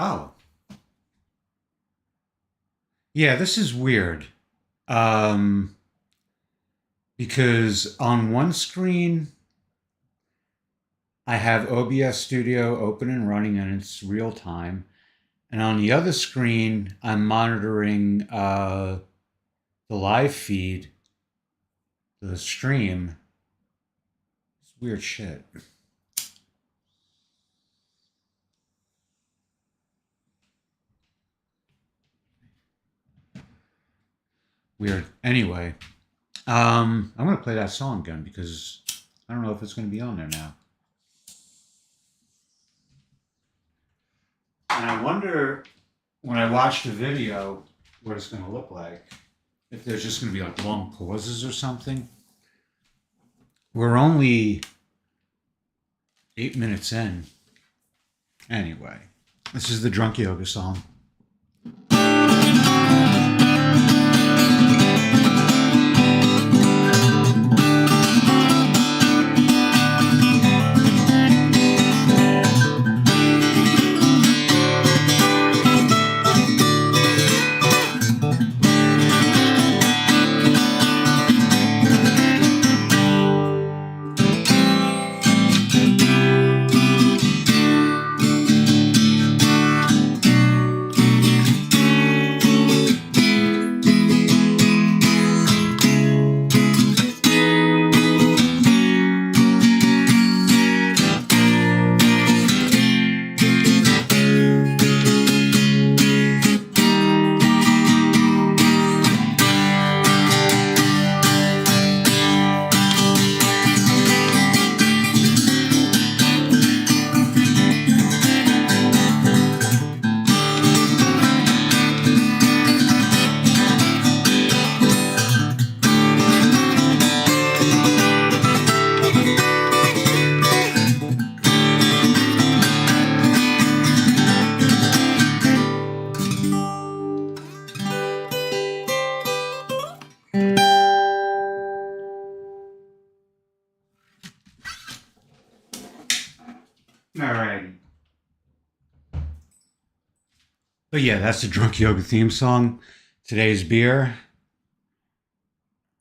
Oh, yeah, this is weird. Um, because on one screen I have OBS Studio open and running and it's real time. And on the other screen, I'm monitoring the live feed, the stream. It's weird shit. Weird. Anyway, I'm gonna play that song again because I don't know if it's gonna be on there now. And I wonder when I watch the video what it's gonna look like. If there's just gonna be like long pauses or something. We're only 8 minutes in. Anyway, this is the drunk yoga song. All right. But yeah, that's the drunk yoga theme song. Today's beer,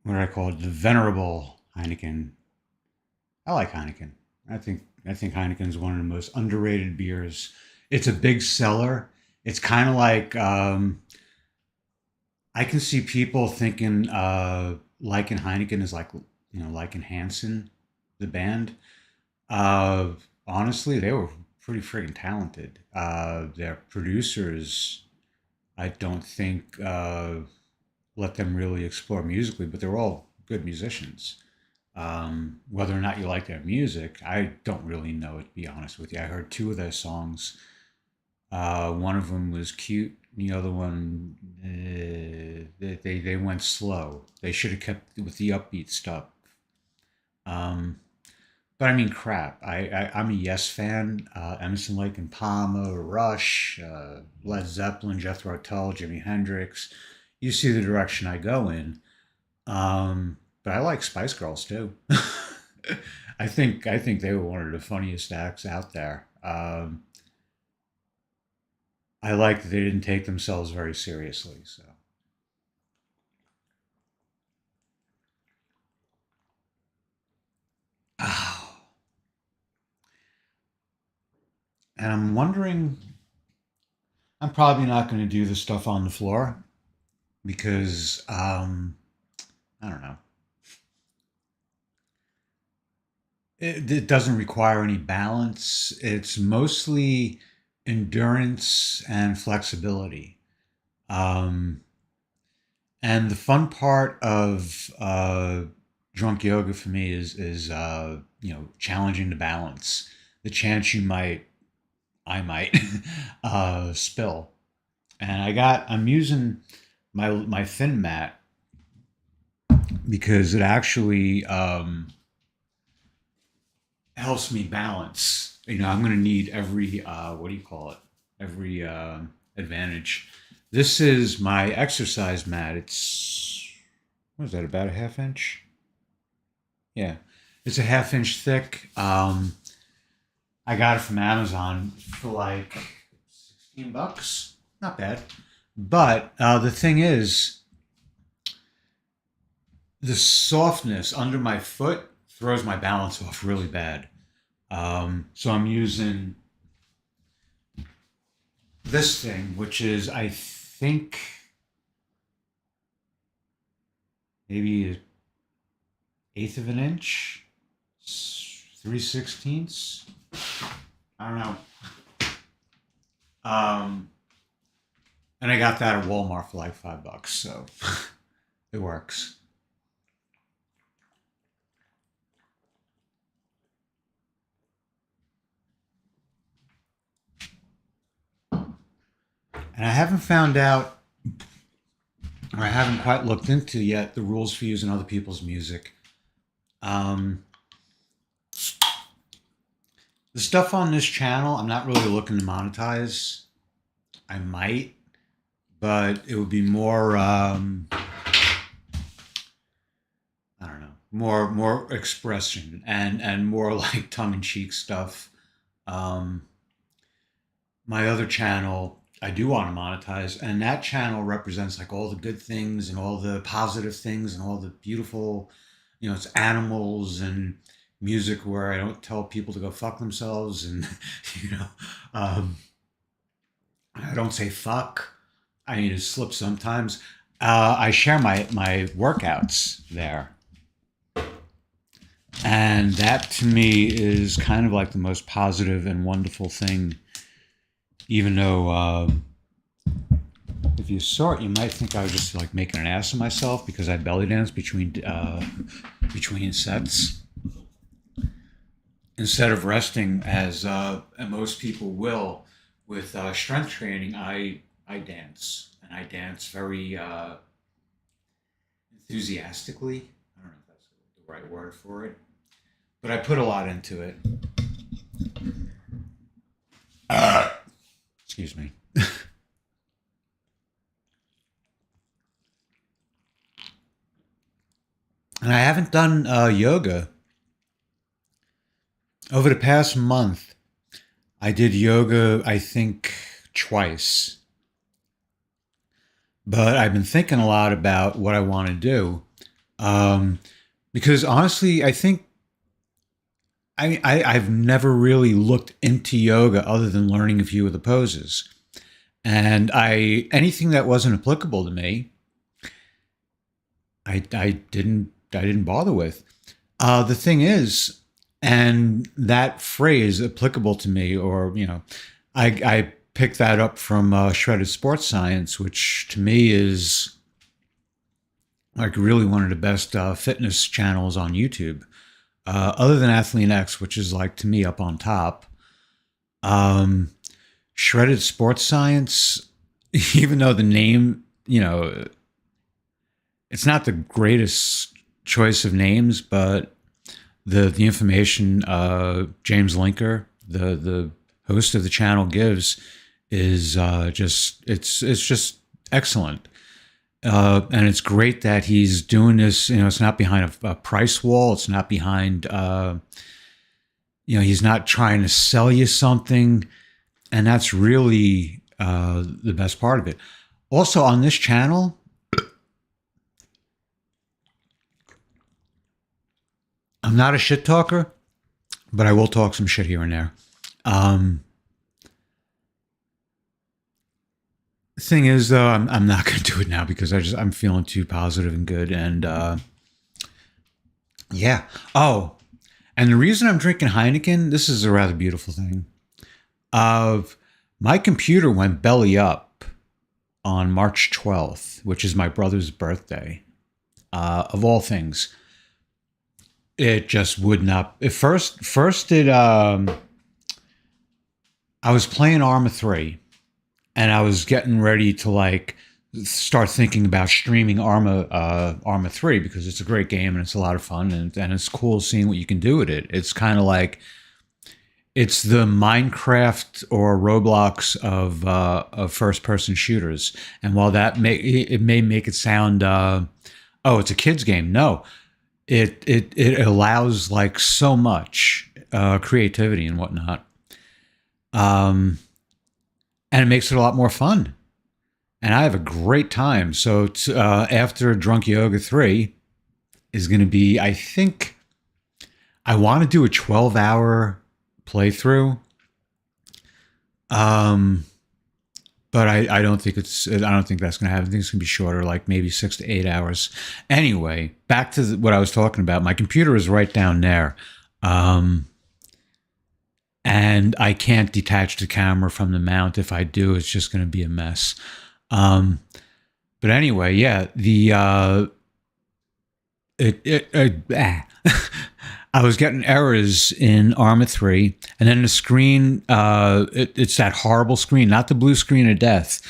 what do I call it? The venerable Heineken. I like Heineken. I think Heineken's one of the most underrated beers. It's a big seller. It's kind of like I can see people thinking liking Heineken is like liking Hanson, the band. Uh, Honestly, they were pretty friggin' talented. Their producers, I don't think let them really explore musically, but they're all good musicians. Whether or not you like their music, I don't really know, to be honest with you. I heard two of their songs. One of them was cute. The other one, they went slow. They should have kept with the upbeat stuff. Um, but I mean, crap. I'm a Yes fan. Emerson, Lake and Palmer, Rush, Led Zeppelin, Jethro Tull, Jimi Hendrix. You see the direction I go in. But I like Spice Girls too. I think they were one of the funniest acts out there. I like that they didn't take themselves very seriously. So, oh, and I'm wondering. I'm probably not going to do the stuff on the floor because I don't know. It doesn't require any balance. It's mostly endurance and flexibility. Um, and the fun part of drunk yoga for me is challenging the balance. The chance I might spill. And I'm using my thin mat because it actually helps me balance. I'm going to need every what do you call it? Every advantage. This is my exercise mat. It's what is that? About a half inch? Yeah, it's a half inch thick. I got it from Amazon for like $15. Not bad. But the thing is, the softness under my foot throws my balance off really bad. So I'm using this thing, which is, I think, maybe an eighth of an inch, 3/16. I don't know. Um, and I got that at Walmart for like $5, so it works. And I haven't found out, or I haven't quite looked into yet, the rules for using other people's music. Um, the stuff on this channel, I'm not really looking to monetize. I might, but it would be more, I don't know, more expression and more like tongue in cheek stuff. Um, my other channel, I do want to monetize, and that channel represents like all the good things and all the positive things and all the beautiful, it's animals and music where I don't tell people to go fuck themselves, and you know, um, I don't say fuck. I mean, it slips sometimes. I share my workouts there, and that to me is kind of like the most positive and wonderful thing. Even though if you saw it, you might think I was just like making an ass of myself because I belly dance between sets instead of resting as most people will with strength training. I dance, and I dance very enthusiastically. I don't know if that's the right word for it, but I put a lot into it. Excuse me. And I haven't done yoga over the past month. I did yoga, I think, twice. But I've been thinking a lot about what I want to do. Um, because honestly, I think I've never really looked into yoga other than learning a few of the poses. And anything that wasn't applicable to me, I didn't bother with. The thing is, and that phrase applicable to me, or I picked that up from Shredded Sports Science, which to me is like really one of the best fitness channels on YouTube, other than Athlete X, which is like to me up on top. Um, Shredded Sports Science, even though the name, it's not the greatest choice of names, but the information James Linker, the host of the channel, gives is just it's just excellent. And it's great that he's doing this. It's not behind a price wall. It's not behind. He's not trying to sell you something, and that's really the best part of it. Also, on this channel, I'm not a shit talker, but I will talk some shit here and there. Um, Thing is, though, I'm not going to do it now because I'm feeling too positive and good, and yeah. Oh, and the reason I'm drinking Heineken, this is a rather beautiful thing. Of my computer went belly up on March 12th, which is my brother's birthday. Of all things, it just would not. At first it I was playing Arma 3, and I was getting ready to like start thinking about streaming Arma 3 because it's a great game and it's a lot of fun, and it's cool seeing what you can do with it. It's kind of like it's the Minecraft or Roblox of first person shooters. And while it may make it sound it's a kids game. No, it allows like so much creativity and whatnot. Um, and it makes it a lot more fun. And I have a great time. So after Drunk Yoga 3 is going to be, I think, I want to do a 12-hour playthrough. Um, but I don't think I don't think that's going to happen. I think it's going to be shorter, like maybe 6 to 8 hours. Anyway, back to what I was talking about. My computer is right down there. And I can't detach the camera from the mount. If I do, it's just going to be a mess. Um, but anyway, yeah, I was getting errors in Arma 3, and then the screen, it's that horrible screen, not the blue screen of death.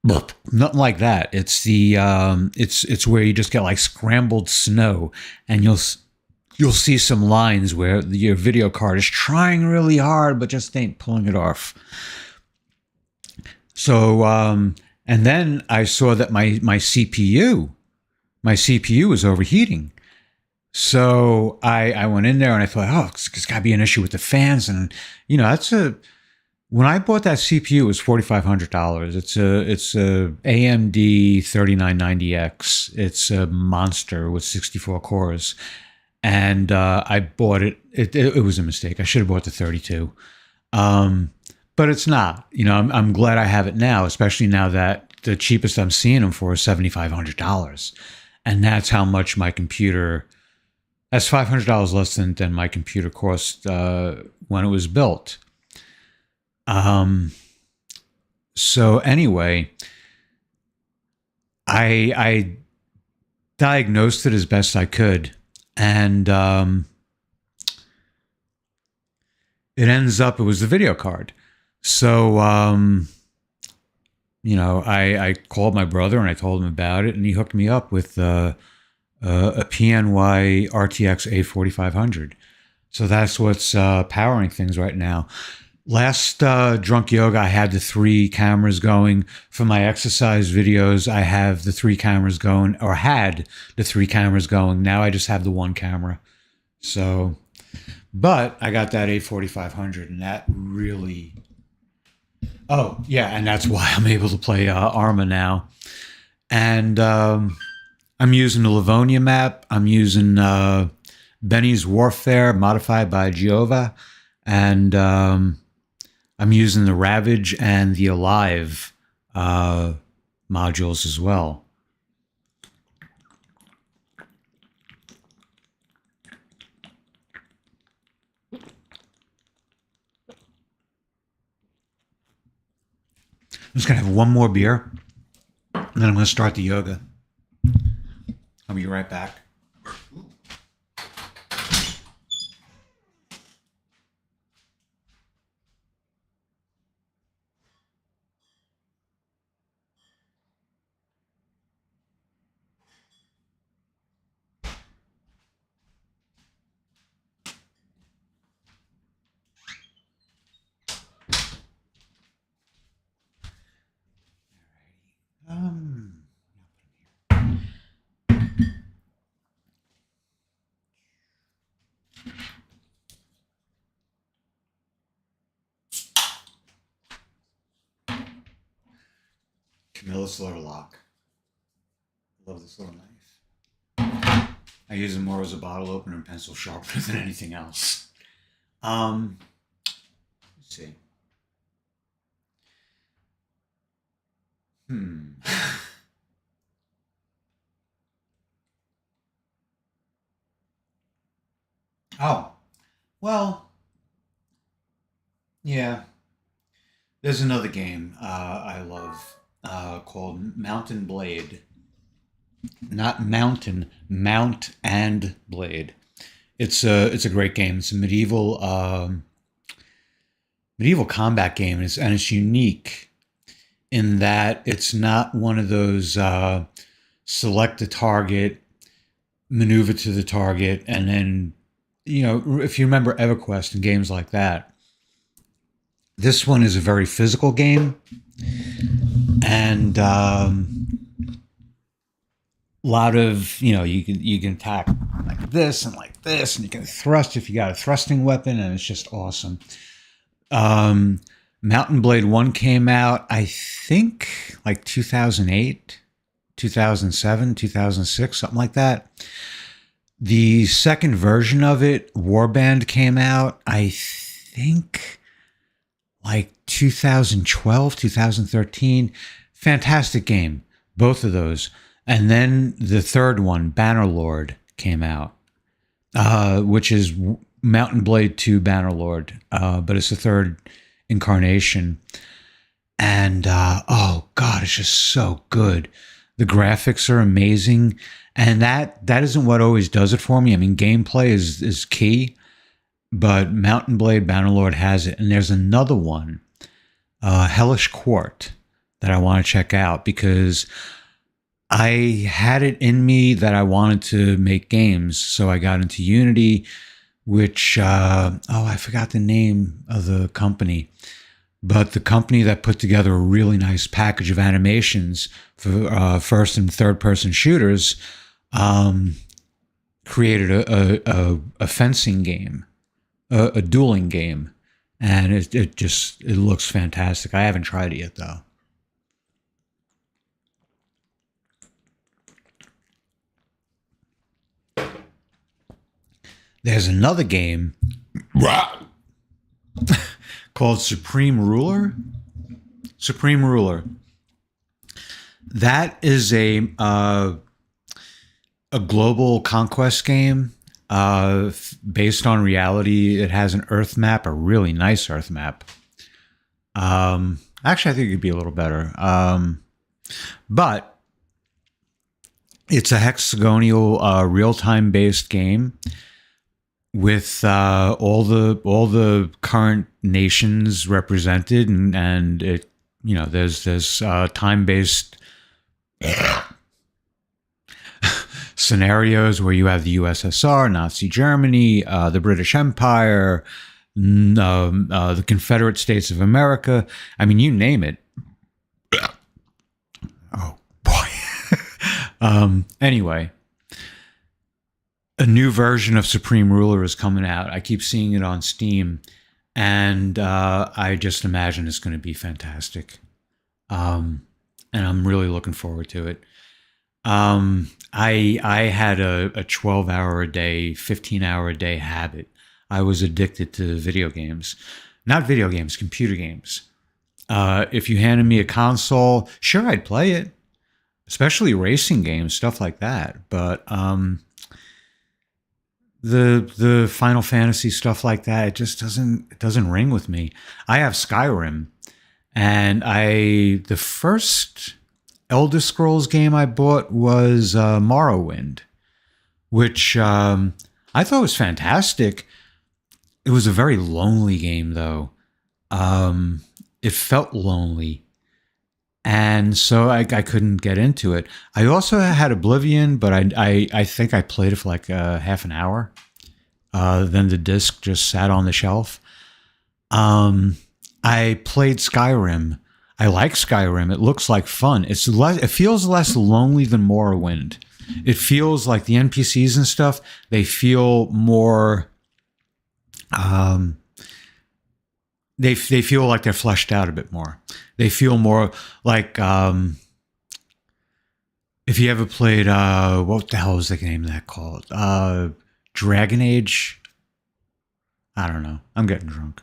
Nothing like that. It's it's where you just get like scrambled snow, and you'll see some lines where your video card is trying really hard, but just ain't pulling it off. So, and then I saw that my CPU was overheating. So I went in there and I thought, oh, it's got to be an issue with the fans. And, when I bought that CPU, it was $4,500. It's a AMD 3990X. It's a monster with 64 cores. And I bought it. It was a mistake. I should have bought the 32. But it's not. I'm glad I have it now, especially now that the cheapest I'm seeing them for is $7,500. And that's how much my computer... That's $500 less than my computer cost when it was built. So anyway, I diagnosed it as best I could, and it was the video card. So I called my brother and I told him about it, and he hooked me up with a PNY RTX A4500. So that's what's powering things right now. Last Drunk Yoga, I had the 3 cameras going. For my exercise videos, I have the 3 cameras going, or had the 3 cameras going. Now I just have the 1 camera. So, but I got that A4500, and that really... Oh, yeah, and that's why I'm able to play Arma now. And I'm using the Livonia map. I'm using Benny's Warfare, modified by Giova. And I'm using the Ravage and the Alive modules as well. I'm just going to have one more beer, and then I'm going to start the yoga. I'll be right back. Camilla Slaughterlock. Love this little knife. I use it more as a bottle opener and pencil sharpener than anything else. Let's see. Oh, well, yeah. There's another game I love called Mountain Blade. Not Mountain, Mount and Blade. It's a great game. It's a medieval combat game, and it's unique in that it's not one of those select the target, maneuver to the target, and then if you remember EverQuest and games like that. This one is a very physical game, and lot of you can attack like this, and you can thrust if you got a thrusting weapon, and it's just awesome. Mountain Blade 1 came out, I think, like 2008, 2007, 2006, something like that. The second version of it, Warband, came out, I think, like 2012, 2013. Fantastic game, both of those. And then the third one, Bannerlord, came out, which is Mountain Blade 2 Bannerlord, but it's the third incarnation. And oh god, it's just so good. The graphics are amazing, and that isn't what always does it for me. I mean, gameplay is key, but Mountain Blade Bannerlord has it. And there's another one, Hellish Court, that I want to check out because I had it in me that I wanted to make games, so I got into Unity, which I forgot the name of the company, but the company that put together a really nice package of animations for first and third person shooters created a fencing game, a dueling game, and it looks fantastic. I haven't tried it yet though. There's another game called Supreme Ruler. Supreme Ruler. That is a global conquest game based on reality. It has an Earth map, a really nice Earth map. Actually, I think it could be a little better. But it's a hexagonal, real-time based game with all the current nations represented, and it there's time based scenarios where you have the USSR, Nazi Germany, the British Empire, the Confederate States of America. I mean, you name it. Oh boy. Anyway, a new version of Supreme Ruler is coming out. I keep seeing it on Steam, and I just imagine it's going to be fantastic. And I'm really looking forward to it. I had a 12-hour a day, 15-hour a day habit. I was addicted to video games. Not video games, computer games. If you handed me a console, sure, I'd play it, especially racing games, stuff like that. But the Final Fantasy stuff like that, it just doesn't ring with me. I have Skyrim, and the first Elder Scrolls game I bought was Morrowind, which I thought was fantastic. It was a very lonely game, though. It felt lonely, and so I couldn't get into it. I also had Oblivion, but I think I played it for like half an hour. Then the disc just sat on the shelf. I played Skyrim. I like Skyrim. It looks like fun. It feels less lonely than Morrowind. It feels like the NPCs and stuff, they feel more they feel like they're fleshed out a bit more. They feel more like if you ever played what the hell was the name of that called? Dragon Age? I don't know. I'm getting drunk.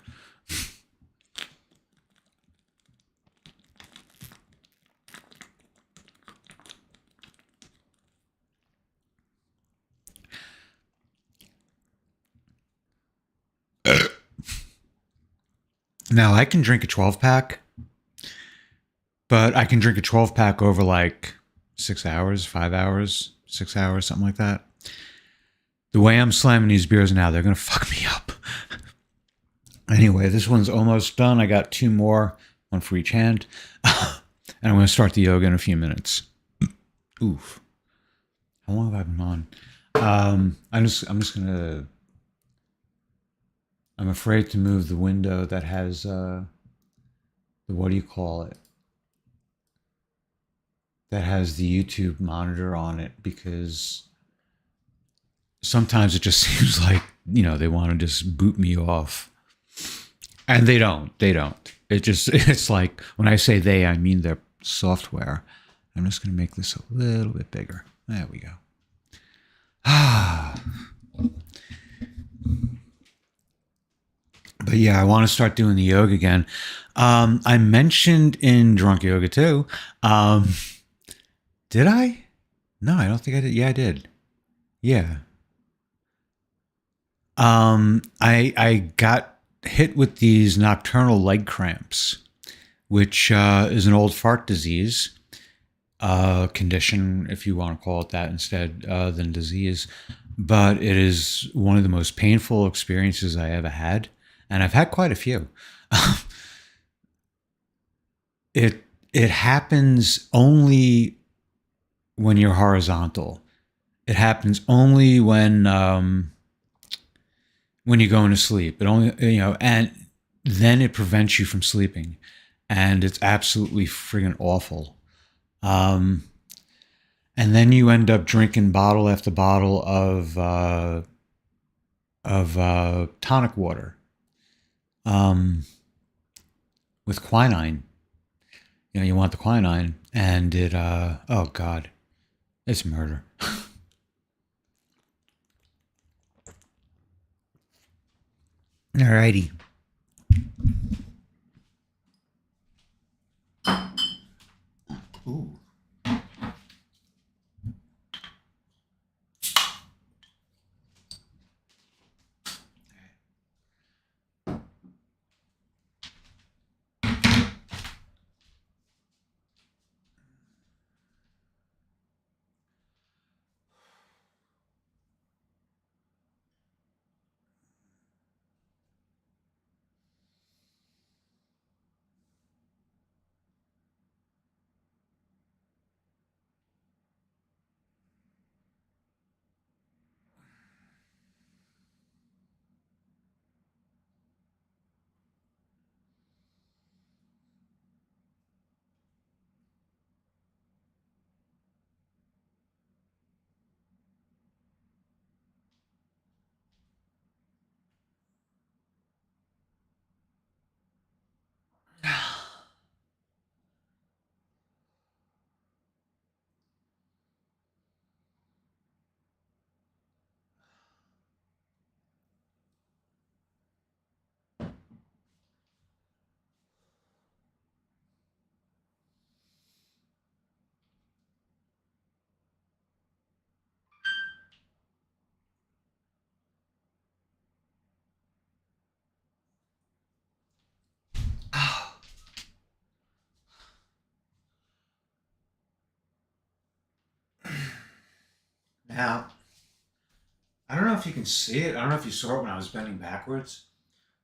Now, I can drink a 12 pack, but I can drink a 12 pack over like 6 hours, 5 hours, 6 hours, something like that. The way I'm slamming these beers now, they're going to fuck me up. Anyway, this one's almost done. I got two more, one for each hand. And I'm going to start the yoga in a few minutes. Oof. How long have I been on? I'm just going to... I'm afraid to move the window that has what do you call it? That has the YouTube monitor on it, because sometimes it just seems like, they want to just boot me off. And they don't. They don't. It just it's like when I say they, I mean their software. I'm just going to make this a little bit bigger. There we go. But yeah, I want to start doing the yoga again. I mentioned in drunk yoga too. Um, did I? No, I don't think I did. Yeah, I did. Yeah. I got hit with these nocturnal leg cramps, which is an old fart disease condition, if you want to call it that instead than disease. But it is one of the most painful experiences I ever had, and I've had quite a few. it it happens only when you're horizontal. It happens only when you're going to sleep. It only and then it prevents you from sleeping, and it's absolutely friggin' awful. Um, and then you end up drinking bottle after bottle of tonic water with quinine. You want the quinine, and it oh god, it's murder. Alrighty. Ooh. Now, I don't know if you can see it. I don't know if you saw it when I was bending backwards,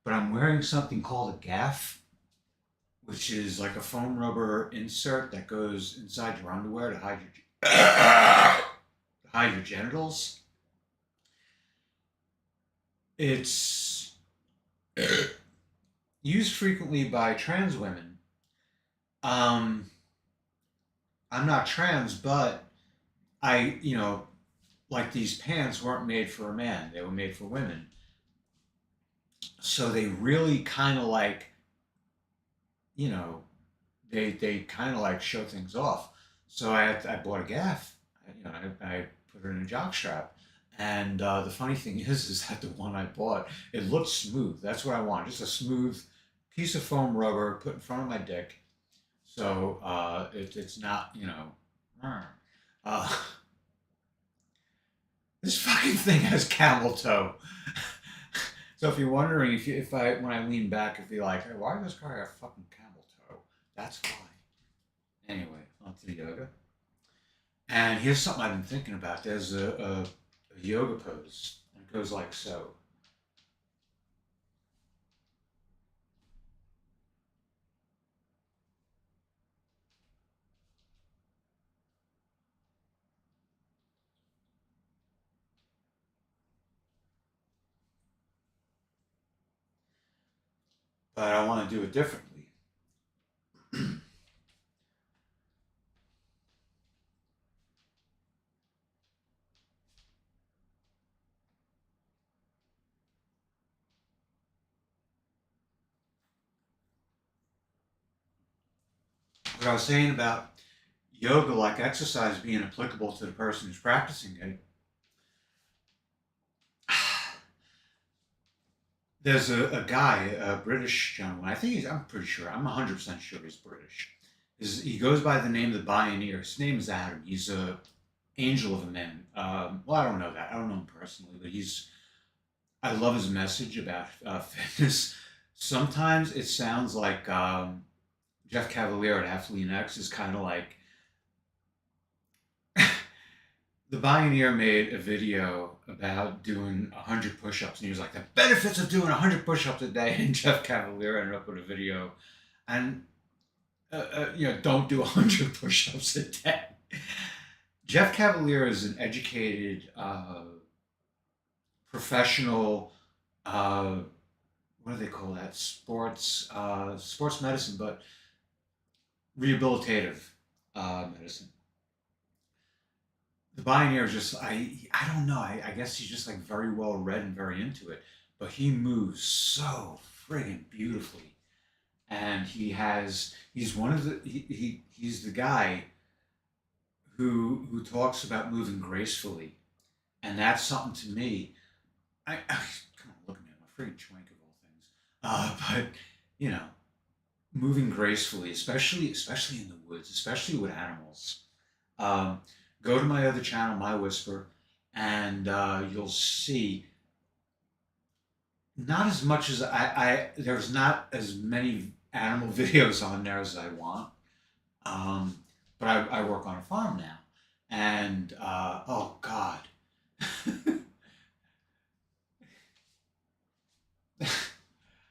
but I'm wearing something called a gaff, which is like a foam rubber insert that goes inside your underwear to hide your genitals. It's used frequently by trans women. Um, I'm not trans, but like these pants weren't made for a man; they were made for women. So they really kind of like, you know, they kind of like show things off. So I bought a gaff. I put it in a jock strap. And the funny thing is that the one I bought, it looks smooth. That's what I want, just a smooth piece of foam rubber put in front of my dick. So it's not, uh, this fucking thing has camel toe. So if you're wondering if I when I lean back, if you're like, hey, why does this car have fucking camel toe? That's why. Anyway, on to the yoga. And here's something I've been thinking about. There's a yoga pose. It goes like so. But I want to do it differently. what I was saying about yoga, like exercise, being applicable to the person who's practicing it. There's a guy, a British gentleman. I'm pretty sure. I'm 100% sure he's British. He goes by the name of the Bioneer. His name is Adam. He's a angel of a man. Well, I don't know that. I don't know him personally, but I love his message about fitness. Sometimes it sounds like Jeff Cavaliere at Athlete X is kind of like the Pioneer made a video about doing 100 push-ups, and he was like, the benefits of doing 100 push-ups a day. And Jeff Cavaliere ended up with a video, and don't do 100 push-ups a day. Jeff Cavaliere is an educated, professional, uh, what do they call that? Sports medicine, but rehabilitative medicine. The Pioneer is just I don't know. I guess he's just like very well read and very into it. But he moves so friggin' beautifully. And he's one of he's the guy who talks about moving gracefully. And that's something to me. Come on, look at me, I'm a friggin' chwank of all things. But you know, moving gracefully, especially in the woods, especially with animals. Um, Go to my other channel, My Whisper, and you'll see not as much as there's not as many animal videos on there as I want. Um, but I work on a farm now, and oh God,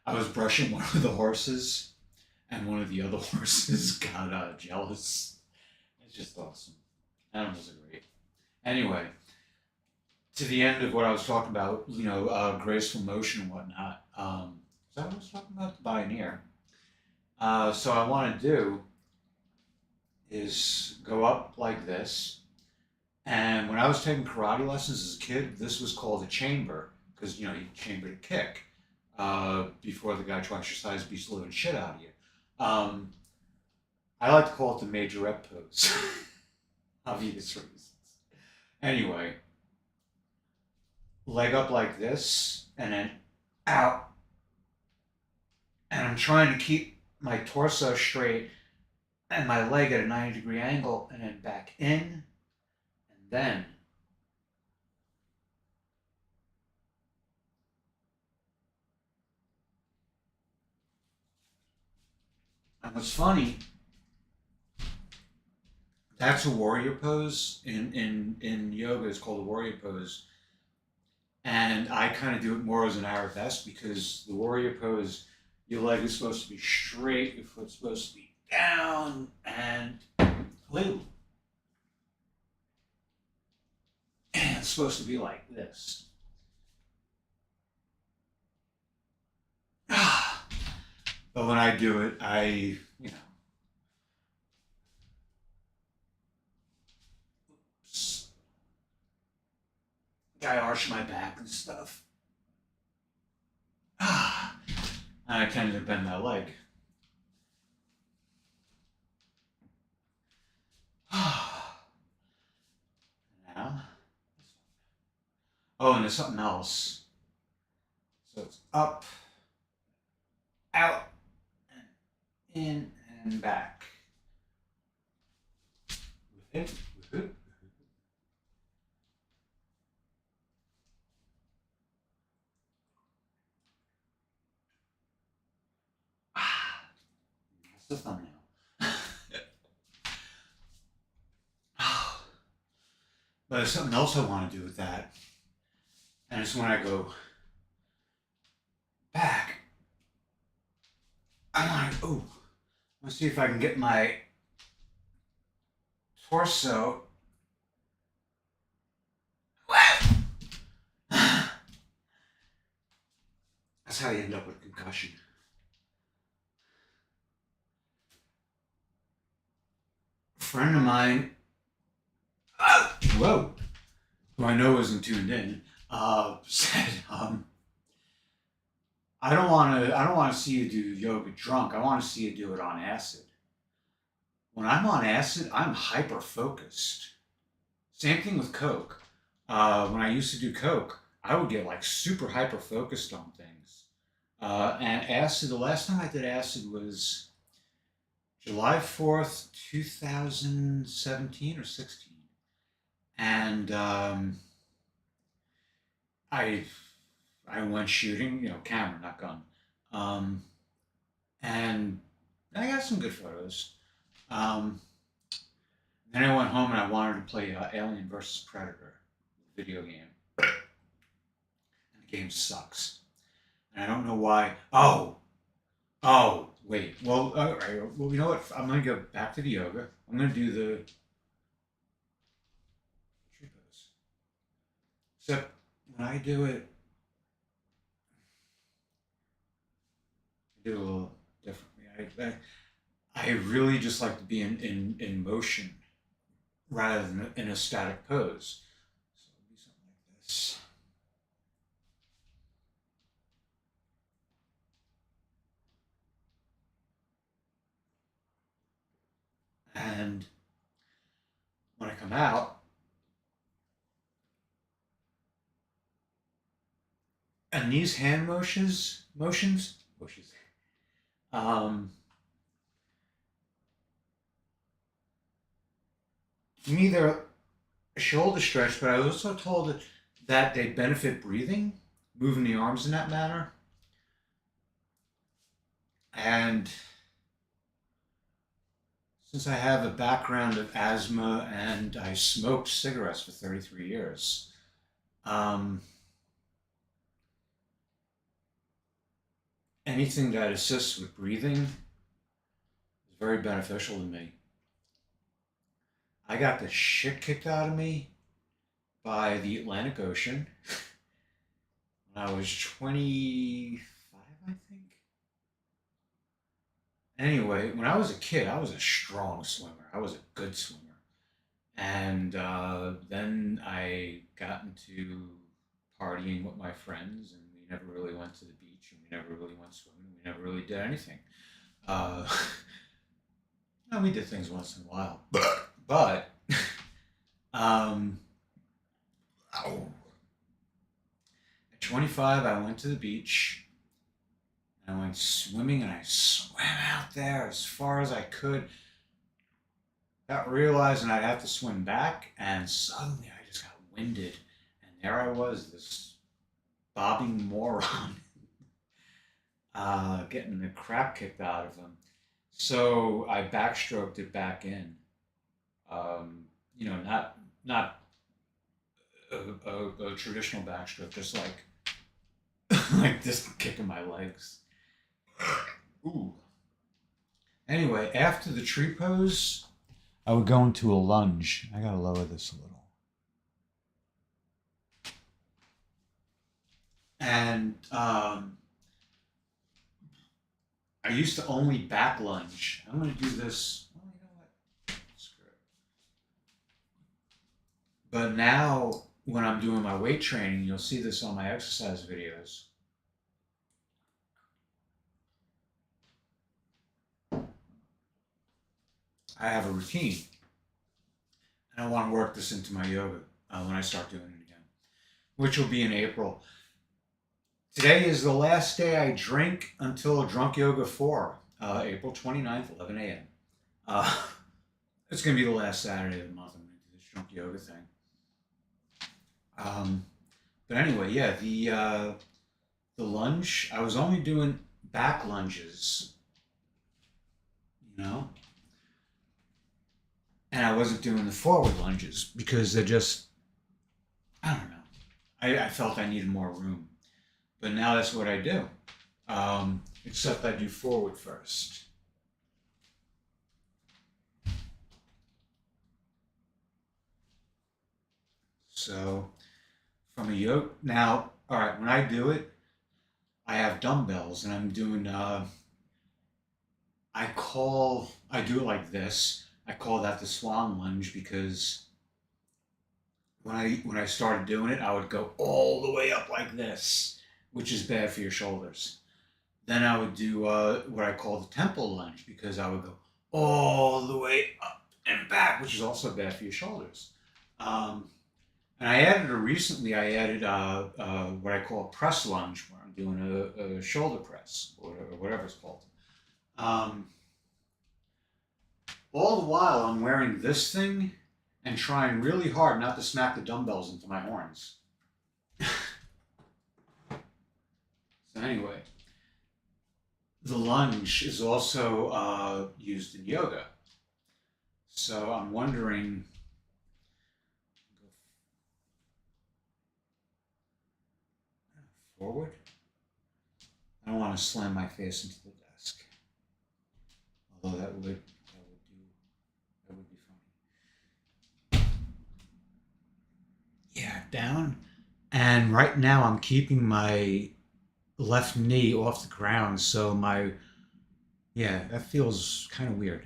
I was brushing one of the horses, and one of the other horses got jealous. It's just awesome. Animals are great. Anyway, to the end of what I was talking about, graceful motion and whatnot. Is that what I was talking about? The Pioneer. So I want to do is go up like this. And when I was taking karate lessons as a kid, this was called a chamber because you chamber to kick before the guy twice your size beats the living shit out of you. Um, I like to call it the majorette pose. Obvious reasons. Anyway, leg up like this, and then out. And I'm trying to keep my torso straight and my leg at a 90-degree angle, and then back in, and then. And what's funny, that's a warrior pose in yoga. It's called a warrior pose, and I kind of do it more as an arabesque because the warrior pose, your leg is supposed to be straight, your foot's supposed to be down, and woo, and it's supposed to be like this. But when I do it, I arch my back and stuff. And I tend to bend my leg. Now. Oh, and there's something else. So it's up, out, and in, and back. With it, with it. That's the thumbnail. But there's something else I want to do with that. And it's when I go back. I want to see if I can get my torso. That's how you end up with concussion. A friend of mine, whoa, who I know isn't tuned in, said, I don't want to see you do yoga drunk. I want to see you do it on acid. When I'm on acid, I'm hyper focused. Same thing with Coke. When I used to do Coke, I would get like super hyper focused on things. And acid, the last time I did acid was July 4th, 2017 or 16. And I I went shooting, camera, not gun. Um, and I got some good photos. Um, then I went home and I wanted to play Alien versus Predator video game. And the game sucks. And I don't know why. Oh, wait. Well, all right. Well, you know what? I'm going to go back to the yoga. I'm going to do the tree pose. Except when I do it, I do it a little differently. I really just like to be in motion rather than in a static pose. So it'll be something like this. And when I come out, and these hand motions, um, to me they're a shoulder stretch, but I was also told that they benefit breathing, moving the arms in that manner. And since I have a background of asthma and I smoked cigarettes for 33 years, um, anything that assists with breathing is very beneficial to me. I got the shit kicked out of me by the Atlantic Ocean when I was 25, I think. Anyway, when I was a kid, I was a strong swimmer. I was a good swimmer. And then I got into partying with my friends, and we never really went to the beach, and we never really went swimming. We never really did anything. Uh, no, we did things once in a while, but um, at 25, I went to the beach. And I went swimming, and I swam out there as far as I could. Got realizing I'd have to swim back, and suddenly I just got winded, and there I was, this bobbing moron, getting the crap kicked out of him. So I backstroked it back in. Not a traditional backstroke, just like like this, kicking my legs. Ooh. Anyway, after the tree pose, I would go into a lunge. I gotta lower this a little. And I used to only back lunge. I'm gonna do this. Well, you know what? Screw it. But now, when I'm doing my weight training, you'll see this on my exercise videos. I have a routine, and I want to work this into my yoga when I start doing it again, which will be in April. Today is the last day I drink until Drunk Yoga 4, April 29th, 11 a.m. Uh, it's going to be the last Saturday of the month. I'm going to do this Drunk Yoga thing. Um, but anyway, yeah, the lunge, I was only doing back lunges, you know, and I wasn't doing the forward lunges because they're just, I don't know. I felt I needed more room. But now that's what I do. Except I do forward first. So from a yoke now, all right, when I do it, I have dumbbells and I'm doing I do it like this. I call that the swan lunge because when I started doing it, I would go all the way up like this, which is bad for your shoulders. Then I would do what I call the temple lunge because I would go all the way up and back, which is also bad for your shoulders. Um, and I added a recently. I added what I call a press lunge, where I'm doing a shoulder press or whatever it's called. Um, all the while, I'm wearing this thing and trying really hard not to smack the dumbbells into my horns. So anyway, the lunge is also used in yoga. So I'm wondering, go forward. I don't want to slam my face into the desk, although that would be funny. Yeah, down. And right now I'm keeping my left knee off the ground, so my yeah, that feels kind of weird.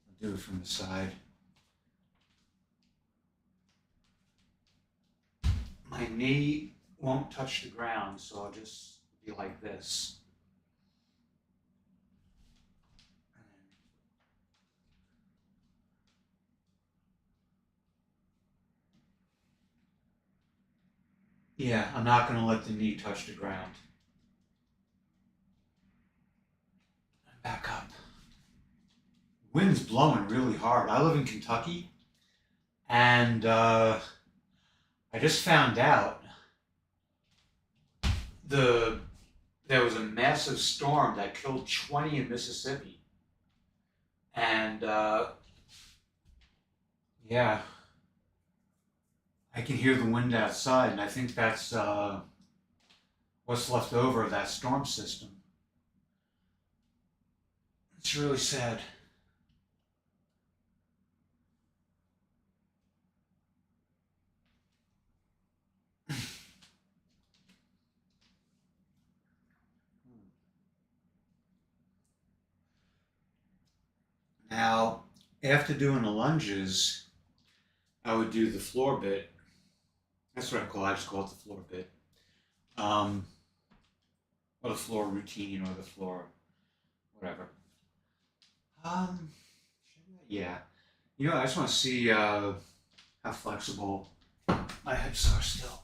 I'll do it from the side. My knee won't touch the ground, so I'll just be like this. Yeah, I'm not going to let the knee touch the ground. Back up. Wind's blowing really hard. I live in Kentucky, and I just found out the there was a massive storm that killed 20 in Mississippi, and yeah, I can hear the wind outside, and I think that's what's left over of that storm system. It's really sad. Now, after doing the lunges, I would do the floor bit. That's what I call. I just call it the floor bit, um, or the floor routine, or the floor whatever. Um, yeah. I just want to see how flexible my hips are still.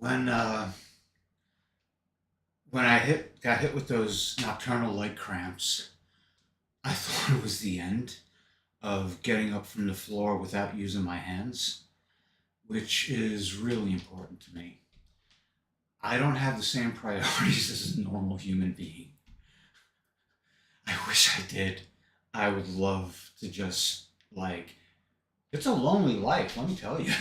When when I got hit with those nocturnal leg cramps, I thought it was the end of getting up from the floor without using my hands, which is really important to me. I don't have the same priorities as a normal human being. I wish I did. I would love to just like it's a lonely life, let me tell you.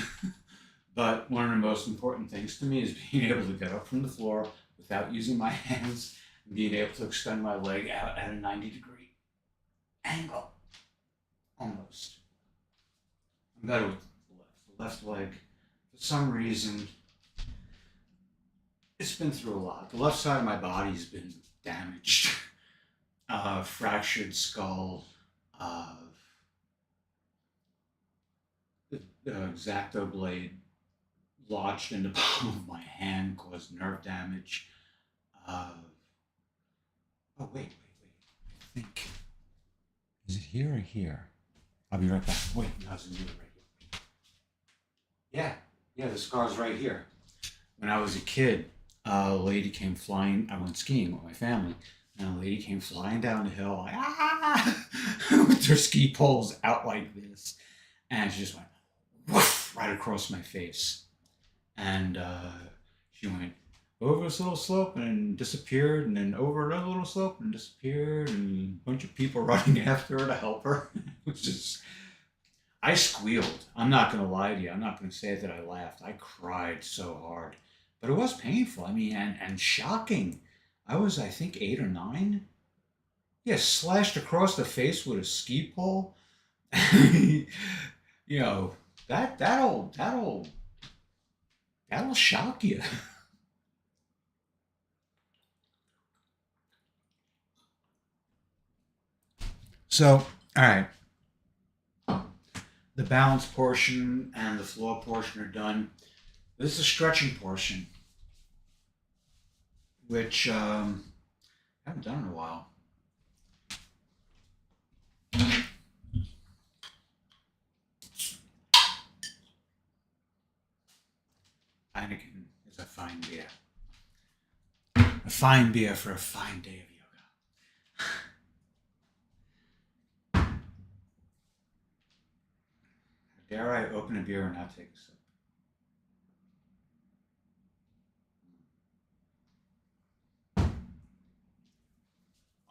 But one of the most important things to me is being able to get up from the floor without using my hands and being able to extend my leg out at a 90-degree angle, almost. I'm better with the left. The left leg, for some reason, it's been through a lot. The left side of my body's been damaged, fractured skull, uh, the X-Acto blade lodged in the palm of my hand, caused nerve damage. Uh, oh, I think. Is it here or here? I'll be right back. Wait, no, it's in here right here. Yeah, yeah, the scar's right here. When I was a kid, a lady came flying. I went skiing with my family, and a lady came flying down the hill, like, ah, with her ski poles out like this. And she just went woof right across my face. And she went over this little slope and disappeared, and then over another little slope and disappeared, and a bunch of people running after her to help her. It was just, I squealed. I'm not going to lie to you. I'm not going to say that I laughed. I cried so hard. But it was painful. I mean, and shocking. I was, I think, 8 or 9. Yeah, slashed across the face with a ski pole. you know, that'll shock you. So, all right, the balance portion and the floor portion are done. This is a stretching portion, which I haven't done in a while. Heineken is a fine beer. A fine beer for a fine day of yoga. Dare I open a beer and not take a sip?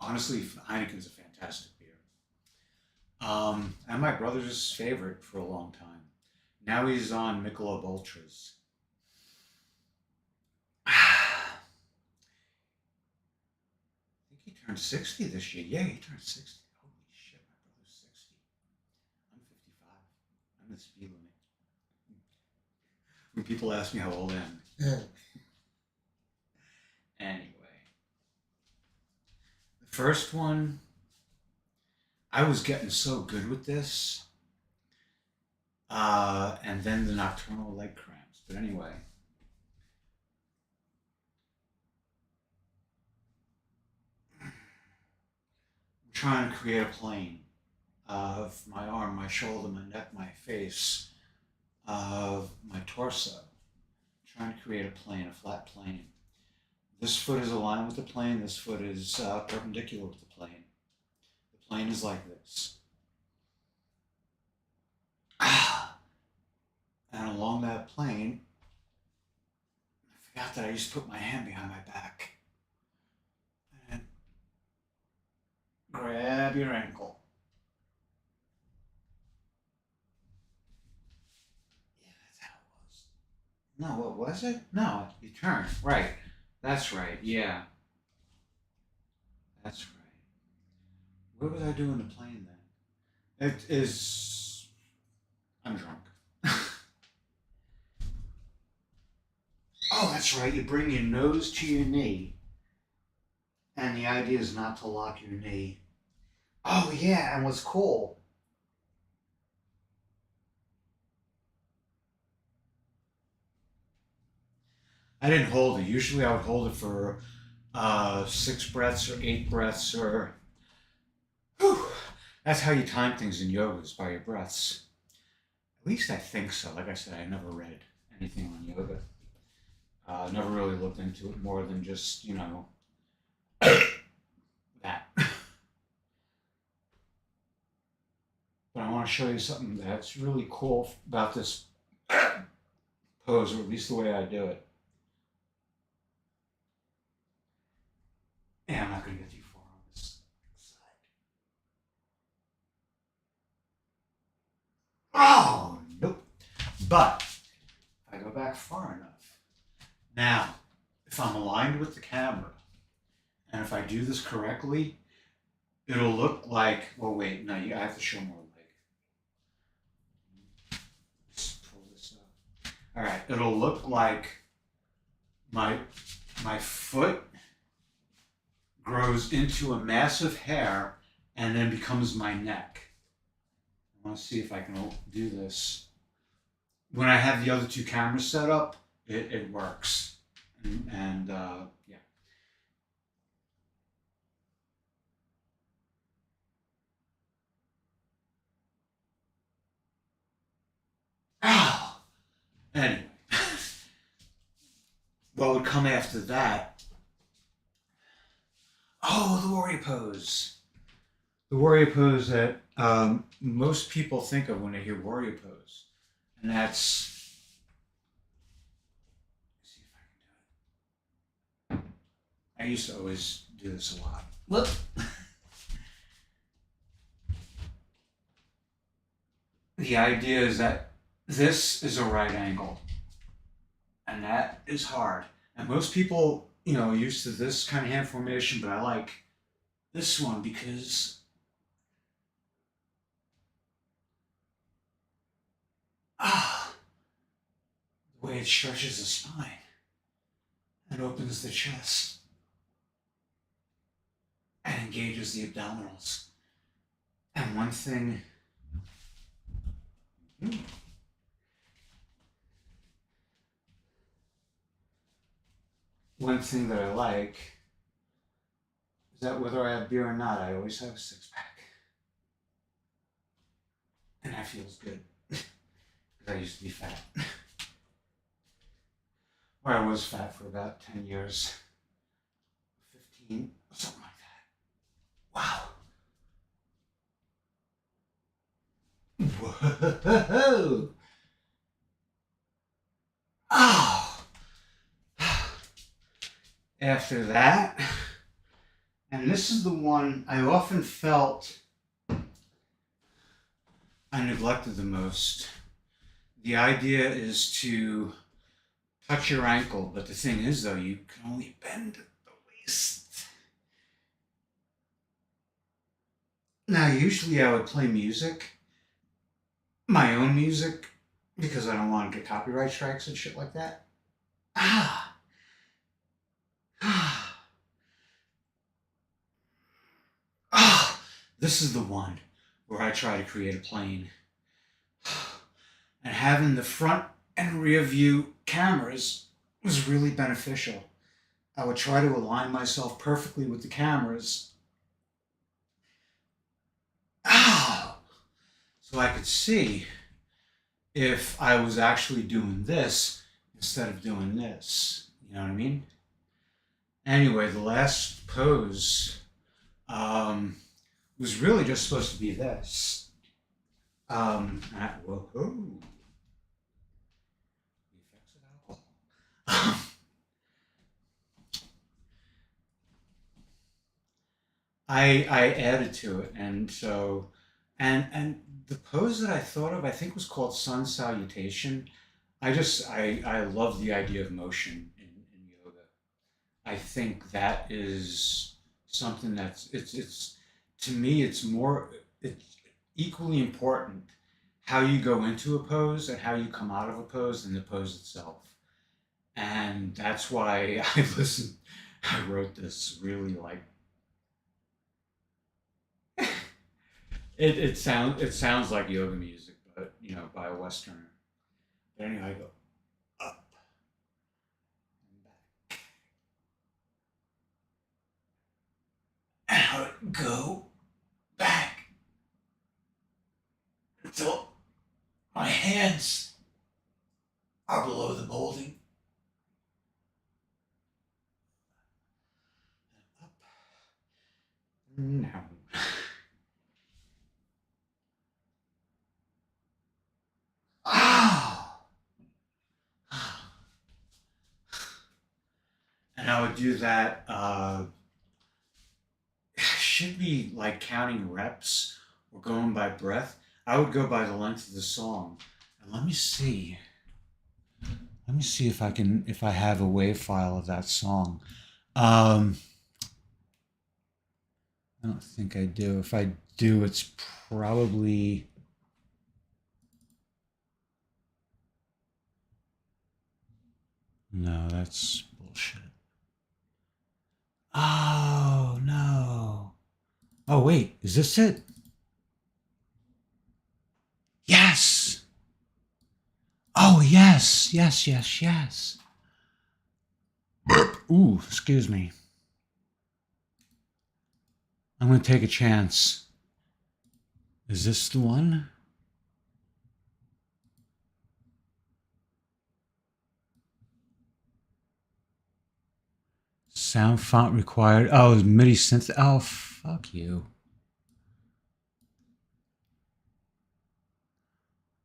Honestly, Heineken's a fantastic beer. And my brother's favorite for a long time. Now he's on Michelob Ultras. I think he turned 60 this year. Yeah, he turned 60. Holy shit, my brother's 60. I'm 55. I'm the speed limit. When people ask me how old I am. Anyway, the first one, I was getting so good with this. And then the nocturnal leg cramps. But anyway, I'm trying to create a plane of my arm, my shoulder, my neck, my face, of my torso. I'm trying to create a plane, a flat plane. This foot is aligned with the plane. This foot is perpendicular with the plane. The plane is like this. And along that plane, I forgot that I used to put my hand behind my back and grab your ankle. Yeah, that's how it was. No, what was it? No, you turn. Right. That's right. Yeah, that's right. What was I doing the plane then? It is. I'm drunk. Oh, that's right. You bring your nose to your knee, and the idea is not to lock your knee. Oh, yeah, and what's cool, I didn't hold it. Usually I would hold it for 6 breaths or 8 breaths or. Whew, that's how you time things in yoga is by your breaths. At least I think so. Like I said, I never read anything on yoga. Never really looked into it more than just, that. But I want to show you something that's really cool about this pose, or at least the way I do it. Yeah, I'm not going to get too far on this side. Oh, nope. But if I go back far enough, now, if I'm aligned with the camera, and if I do this correctly, it'll look like, well, wait, no, I have to show more leg. Just pull this up. All right, it'll look like my my foot grows into a massive hair and then becomes my neck. I want to see if I can do this. When I have the other two cameras set up, it works. And yeah. Oh, anyway, what would come after that? Oh, the warrior pose. The warrior pose that most people think of when they hear warrior pose. And that's, let's see if I can do it. I used to always do this a lot. Look. The idea is that this is a right angle, and that is hard. And most people, are used to this kind of hand formation, but I like this one because the way it stretches the spine and opens the chest and engages the abdominals. And one thing that I like is that whether I have beer or not, I always have a six pack. And that feels good. Because I used to be fat. Or I was fat for about 10 years. 15, something like that. Wow. Whoa. Oh. After that, and this is the one I often felt I neglected the most. The idea is to touch your ankle, but the thing is, though, you can only bend the waist. Now, usually I would play music, my own music, because I don't want to get copyright strikes and shit like that. Ah. Ah. Ah. This is the one where I try to create a plane. And having the front and rear view cameras was really beneficial. I would try to align myself perfectly with the cameras. Oh, so I could see if I was actually doing this instead of doing this. You know what I mean? Anyway, the last pose was really just supposed to be this. Whoa. The effects of alcohol. I added to it, and so and the pose that I thought of, I think, was called sun salutation. I love the idea of motion in yoga. I think that is something that's it's to me it's equally important how you go into a pose and how you come out of a pose than the pose itself. And that's why I wrote this really like it sounds like yoga music, but by a Westerner. But anyway, I go up and back, and I would go back until my hands are below the molding, No. Oh! And I would do that. Should be like counting reps or going by breath. I would go by the length of the song. And let me see. Let me see if I have a wave file of that song. Um, I don't think I do. If I do, it's probably no. That's bullshit. Oh no. Oh wait, is this it? Yes. Oh yes, yes, yes, yes. Ooh, excuse me. I'm gonna take a chance. Is this the one? Sound font required. Oh, MIDI synth. Oh, fuck you.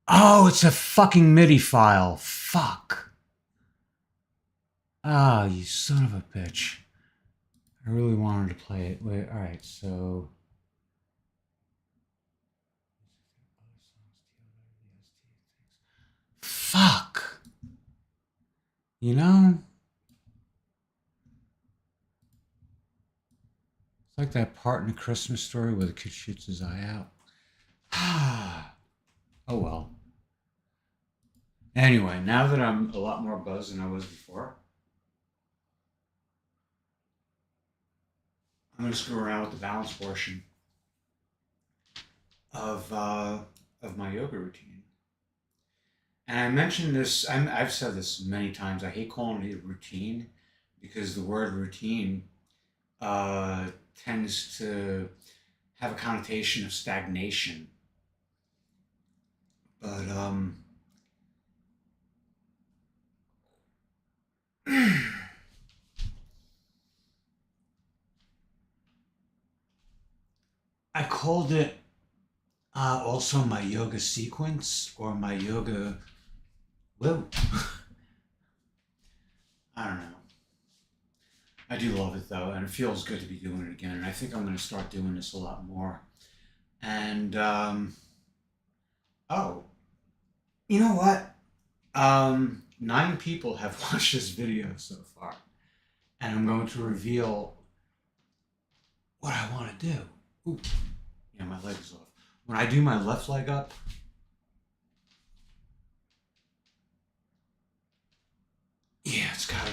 Oh, it's a fucking MIDI file. Fuck. Ah, oh, you son of a bitch. I really wanted to play it. Wait, alright, so. Fuck. You know? It's like that part in A Christmas Story where the kid shoots his eye out. Oh well. Anyway, now that I'm a lot more buzzed than I was before, I'm going to screw around with the balance portion of uh, of my yoga routine. And I mentioned this. I've said this many times. I hate calling it a routine because the word routine uh, tends to have a connotation of stagnation. But I called it also my yoga sequence or my yoga. Whoa. I don't know. I do love it though, and it feels good to be doing it again. And I think I'm going to start doing this a lot more. And oh, you know what? 9 people have watched this video so far, and I'm going to reveal what I want to do. Ooh, yeah, my leg is off. When I do my left leg up, yeah, it's got.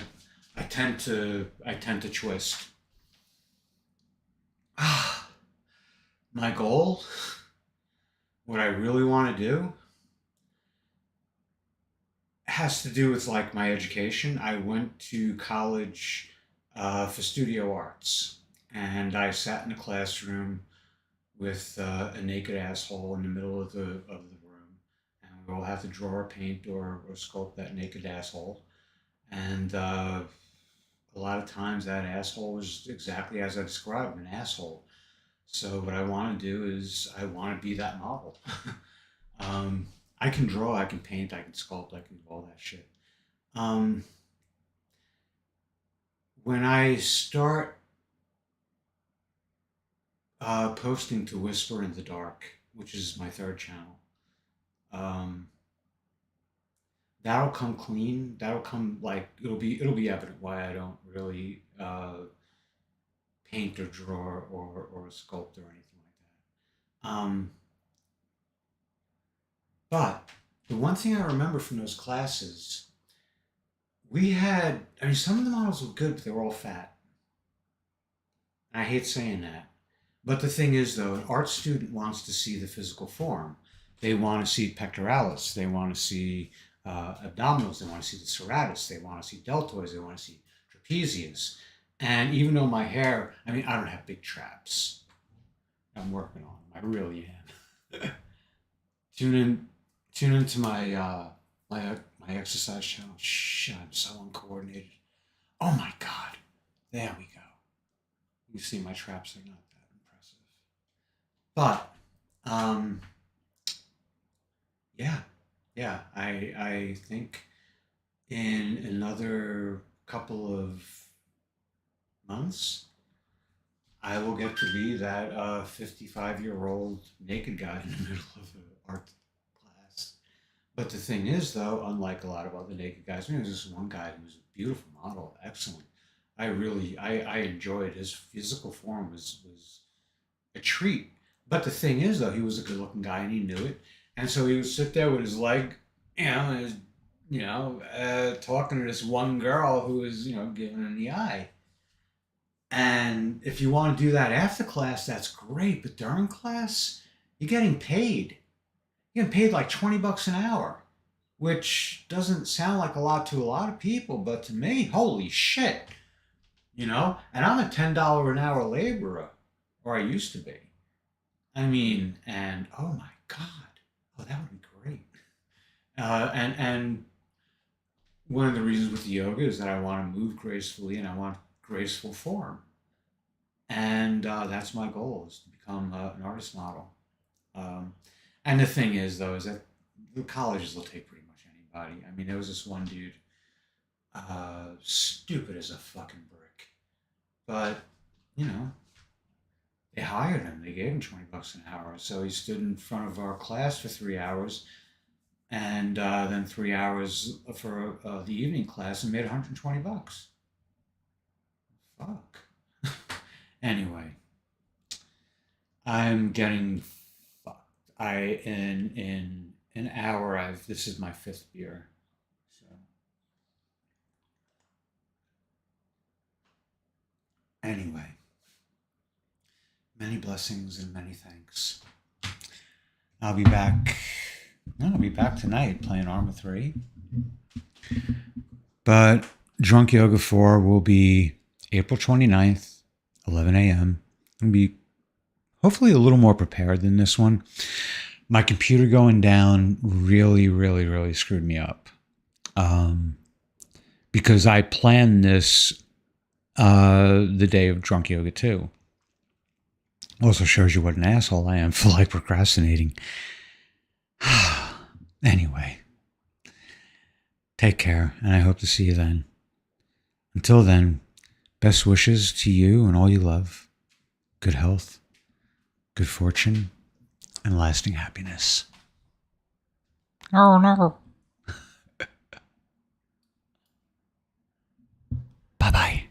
I tend to twist. Ah, my goal, what I really want to do, has to do with like my education. I went to college for studio arts, and I sat in a classroom with a naked asshole in the middle of the room, and we all have to draw or paint or sculpt that naked asshole. And a lot of times that asshole was exactly as I described, an asshole. So what I want to do is I want to be that model. um, I can draw, I can paint, I can sculpt, I can do all that shit. Um, when I start posting to Whisper in the Dark, which is my third channel, um, that'll come clean. That'll come like it'll be evident why I don't really paint or draw or sculpt or anything like that. But the one thing I remember from those classes, we had. I mean, some of the models were good, but they were all fat. And I hate saying that. But the thing is, though, an art student wants to see the physical form. They want to see pectoralis. They want to see abdominals. They want to see the serratus. They want to see deltoids. They want to see trapezius. And even though my hair, I mean, I don't have big traps. I'm working on them. I really am. tune in, tune into my exercise channel. Shh, I'm so uncoordinated. Oh my god, there we go. You see, my traps are not that impressive. But um, yeah, yeah, I think in another couple of months, I will get to be that 55-year-old naked guy in the middle of an art class. But the thing is, though, unlike a lot of other naked guys, I mean, there's this one guy who was a beautiful model, excellent. I enjoyed his physical form was a treat. But the thing is, though, he was a good-looking guy and he knew it, and so he would sit there with his leg, and his, talking to this one girl who was, giving him the eye. And if you want to do that after class, that's great. But during class, you're getting paid. You're getting paid like $20 an hour, which doesn't sound like a lot to a lot of people, but to me, holy shit, And I'm a $10 an hour laborer, or I used to be. I mean, and oh my god, oh that would be great. And one of the reasons with the yoga is that I want to move gracefully and I want graceful form, and that's my goal is to become an artist model. Um, and the thing is, though, is that the colleges will take pretty much anybody. I mean, there was this one dude, stupid as a fucking brick, but you know, they hired him. They gave him $20 an hour, so he stood in front of our class for 3 hours, and then 3 hours for the evening class, and made $120. Fuck. Anyway, I'm getting fucked. I in an hour. I've This is my fifth beer. So anyway, many blessings and many thanks. I'll be back. I'll be back tonight playing Arma 3. But Drunk Yoga 4 will be April 29th, 11 a.m. I'll be hopefully a little more prepared than this one. My computer going down really, really, really screwed me up. Because I planned this the day of Drunk Yoga 2. Also shows you what an asshole I am for like procrastinating. Anyway, take care, and I hope to see you then. Until then, best wishes to you and all you love. Good health, good fortune, and lasting happiness. Oh no. Bye bye.